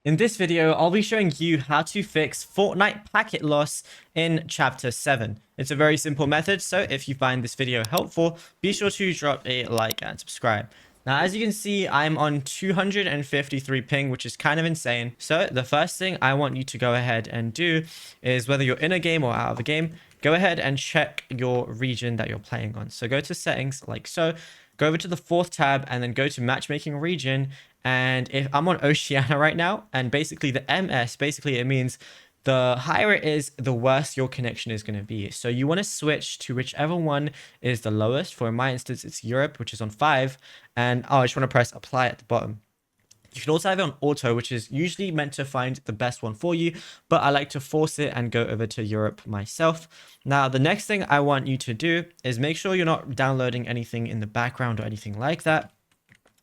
In this video, I'll be showing you how to fix Fortnite packet loss in Chapter 7. It's a very simple method, so if you find this video helpful, be sure to drop a like and subscribe. Now, as you can see, I'm on 253 ping, which is kind of insane. So the first thing I want you to go ahead and do is, whether you're in a game or out of a game, go ahead and check your region that you're playing on. So go to settings like so, go over to the fourth tab and then go to matchmaking region. And if I'm on Oceania right now, and basically the MS, basically it means the higher it is, the worse your connection is going to be. So you want to switch to whichever one is the lowest. For in my instance, it's Europe, which is on 5. And I just want to press apply at the bottom. You can also have it on auto, which is usually meant to find the best one for you, but I like to force it and go over to Europe myself. Now, the next thing I want you to do is make sure you're not downloading anything in the background or anything like that.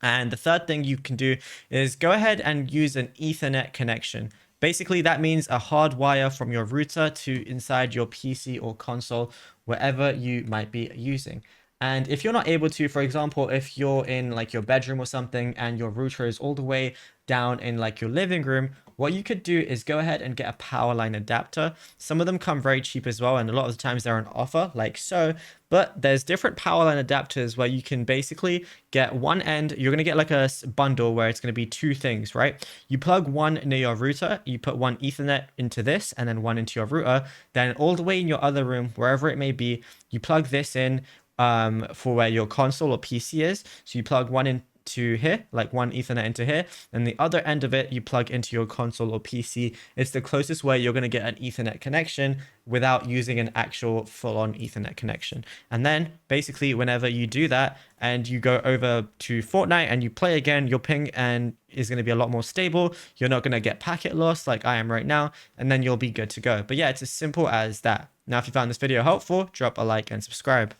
And the third thing you can do is go ahead and use an Ethernet connection. Basically, that means a hard wire from your router to inside your PC or console, wherever you might be using. And if you're not able to, for example, if you're in like your bedroom or something and your router is all the way down in like your living room, what you could do is go ahead and get a power line adapter. Some of them come very cheap as well, and a lot of the times they're on offer, like so. But there's different power line adapters where you can basically get one end. You're going to get like a bundle where it's going to be two things, right? You plug one near your router, you put one Ethernet into this, and then one into your router. Then all the way in your other room, wherever it may be, you plug this in for where your console or PC is. So you plug one into here, like one Ethernet into here, and the other end of it you plug into your console or PC. It's the closest way you're going to get an Ethernet connection without using an actual full-on Ethernet connection. And then basically whenever you do that and you go over to Fortnite and you play again, your ping and is going to be a lot more stable. You're not going to get packet loss like I am right now, and then you'll be good to go. But yeah, it's as simple as that. Now, if you found this video helpful, drop a like and subscribe.